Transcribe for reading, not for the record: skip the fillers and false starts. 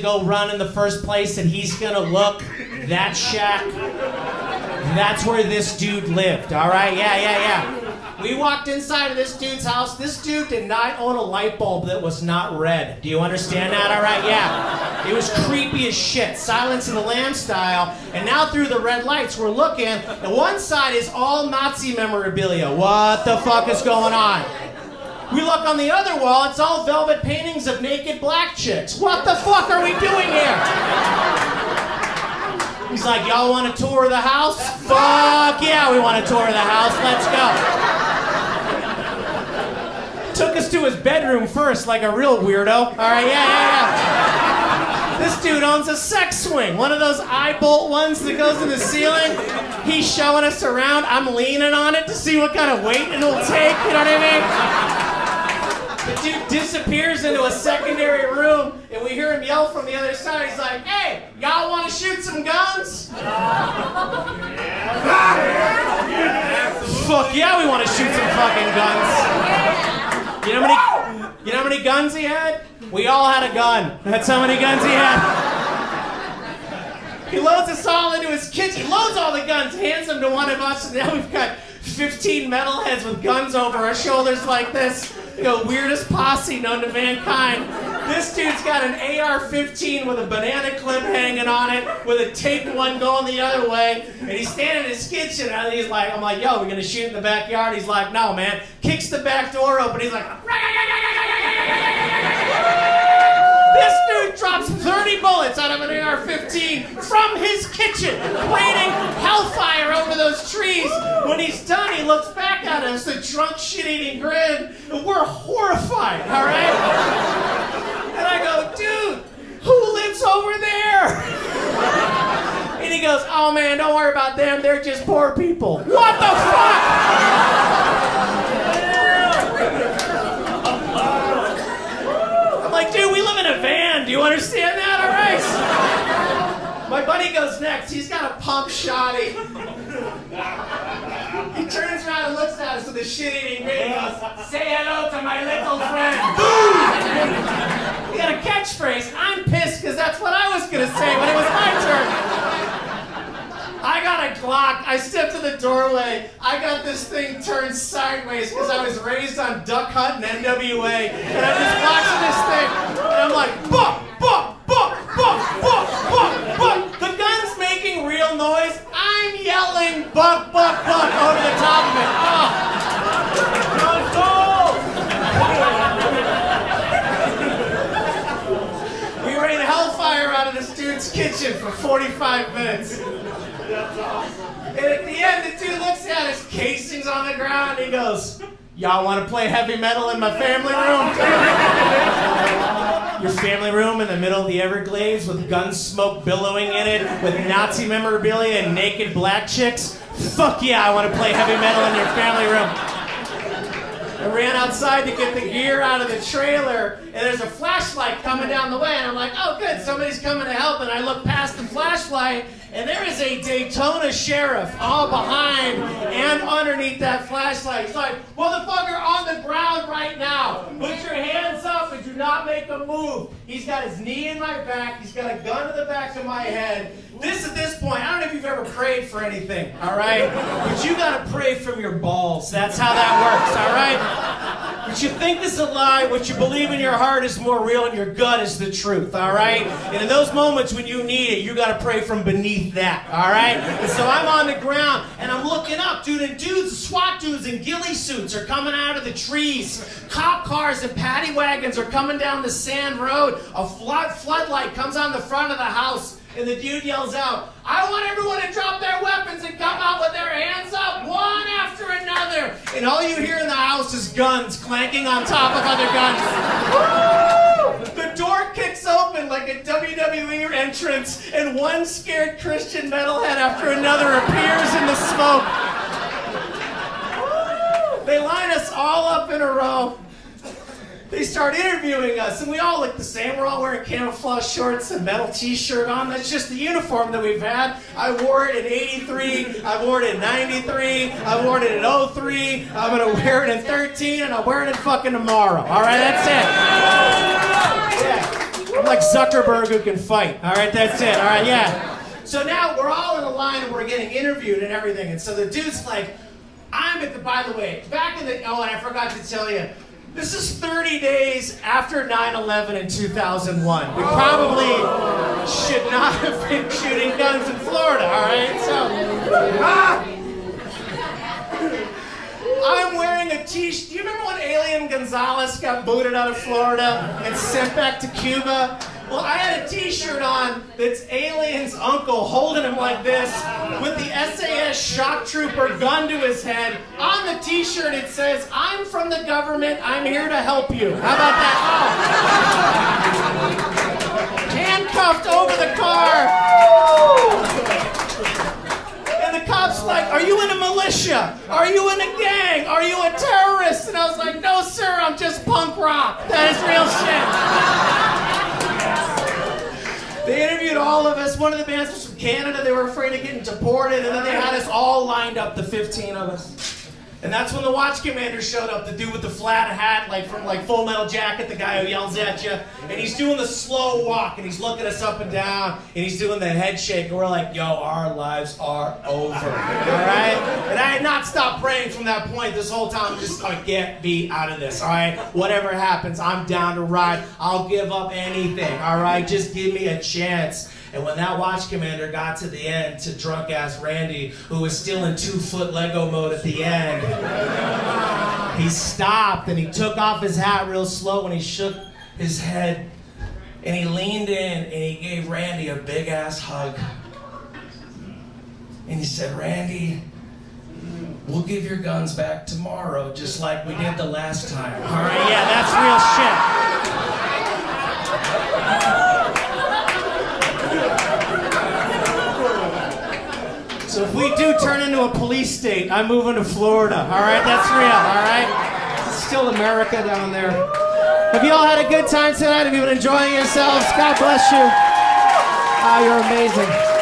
go run in the first place and he's gonna look, that shack, that's where this dude lived, all right? Yeah. We walked inside of this dude's house. This dude did not own a light bulb that was not red. Do you understand that? All right, yeah. It was creepy as shit, Silence of the Lambs style. And now through the red lights, we're looking, and one side is all Nazi memorabilia. What the fuck is going on? We look on the other wall, it's all velvet paintings of naked black chicks. What the fuck are we doing here? He's like, y'all want a tour of the house? Fuck yeah, we want a tour of the house. Let's go. Took us to his bedroom first, like a real weirdo. All right, yeah. This dude owns a sex swing, one of those eye bolt ones that goes to the ceiling. He's showing us around. I'm leaning on it to see what kind of weight it'll take. You know what I mean? The dude disappears into a secondary room, and we hear him yell from the other side. He's like, "Hey, y'all want to shoot some guns?" Fuck yeah, we want to shoot some fucking guns. You know how many guns he had? We all had a gun. That's how many guns he had. He loads us all into his kitchen. He loads all the guns, hands them to one of us, and now we've got 15 metalheads with guns over our shoulders like this. Weirdest posse known to mankind. This dude's got an AR-15 with a banana clip hanging on it, with a taped one going the other way, and he's standing in his kitchen, and he's like, I'm like, yo, we're gonna shoot in the backyard? He's like, no, man. Kicks the back door open, he's like, this dude drops 30 bullets out of an AR-15 from his kitchen, raining hellfire over those trees. When he's done, he looks back at us, a drunk, shit-eating grin, and we're horrified, all right? And I go, dude, who lives over there? And he goes, oh man, don't worry about them, they're just poor people. What the fuck? I'm like, dude, we live in a van. Do you understand that? All right. My buddy goes next. He's got a pump shotty. He turns around and looks at us with a shit-eating grin. He goes, say hello to my little friend. Boom! He got a catchphrase. I'm pissed because that's what I was going to say when it was my turn. I got a Glock. I step to the doorway. I got this thing turned sideways because I was raised on Duck Hunt and NWA. And I'm just watching this thing. And I'm like, buck, buck, buck, buck, buck, buck, buck. The gun's making real noise. I'm yelling, buck, buck, buck, over the top of it. Oh. We rained hellfire out of this dude's kitchen for 45 minutes. That's awesome. And at the end, the dude looks at his casings on the ground and he goes, y'all want to play heavy metal in my family room? Your family room in the middle of the Everglades with gun smoke billowing in it, with Nazi memorabilia and naked black chicks? Fuck yeah, I want to play heavy metal in your family room. I ran outside to get the gear out of the trailer, and there's a flashlight coming down the way, and I'm like, oh good, somebody's coming to help, and I look past the flashlight, and there is a Daytona sheriff all behind and underneath that flashlight. He's like, motherfucker, on the ground right now. Put your hands up and do not make a move. He's got his knee in my back. He's got a gun to the back of my head. At this point, I don't know if you've ever prayed for anything, all right? But you gotta pray from your balls. That's how that works, all right? What you think is a lie, what you believe in your heart is more real, and your gut is the truth, all right? And in those moments when you need it, you gotta pray from beneath that, all right? And so I'm on the ground, and I'm looking up, dude, and SWAT dudes in ghillie suits are coming out of the trees. Cop cars and paddy wagons are coming down the sand road. A floodlight comes on the front of the house. And the dude yells out, I want everyone to drop their weapons and come out with their hands up, one after another. And all you hear in the house is guns clanking on top of other guns. Woo! The door kicks open like a WWE entrance, and one scared Christian metalhead after another appears in the smoke. Woo! They line us all up in a row. They start interviewing us, and we all look the same. We're all wearing camouflage shorts and metal t-shirt on. That's just the uniform that we've had. I wore it in 83, I wore it in 93, I wore it in 03, I'm gonna wear it in 13, and I'll wear it in fucking tomorrow. All right, that's it. Yeah. I'm like Zuckerberg who can fight. All right, that's it. All right, yeah. So now we're all in a line and we're getting interviewed and everything. And so the dude's like, by the way, back in the, and I forgot to tell you, this is 30 days after 9/11 in 2001. We probably should not have been shooting guns in Florida, all right? So, I'm wearing a t-shirt. Do you remember when Alien Gonzalez got booted out of Florida and sent back to Cuba? Well, I had a t-shirt on that's Alien's uncle holding him like this with the SAS shock trooper gun to his head. On the t-shirt it says, "I'm from the government, I'm here to help you." How about that? Oh. Handcuffed over the car. And the cop's like, "Are you in a militia? Are you in a gang? Are you a terrorist?" And I was like, "No, sir, I'm just punk rock. That is real shit." They interviewed all of us. One of the bands was from Canada. They were afraid of getting deported, and then they had us all lined up, the 15 of us. And that's when the watch commander showed up, the dude with the flat hat, like from like Full Metal Jacket, the guy who yells at you. And he's doing the slow walk, and he's looking us up and down, and he's doing the head shake, and we're like, yo, our lives are over, all right? And I had not stopped praying from that point this whole time. I'm just like, get me out of this, all right? Whatever happens, I'm down to ride. I'll give up anything, all right? Just give me a chance. And when that watch commander got to the end, to drunk-ass Randy, who was still in 2-foot Lego mode at the end, he stopped and he took off his hat real slow and he shook his head and he leaned in and he gave Randy a big-ass hug. And he said, "Randy, we'll give your guns back tomorrow just like we did the last time." All right, yeah, that's real shit. So if we do turn into a police state, I'm moving to Florida. All right, that's real. All right, it's still America down there. Have you all had a good time tonight? Have you been enjoying yourselves? God bless you. Oh, you're amazing.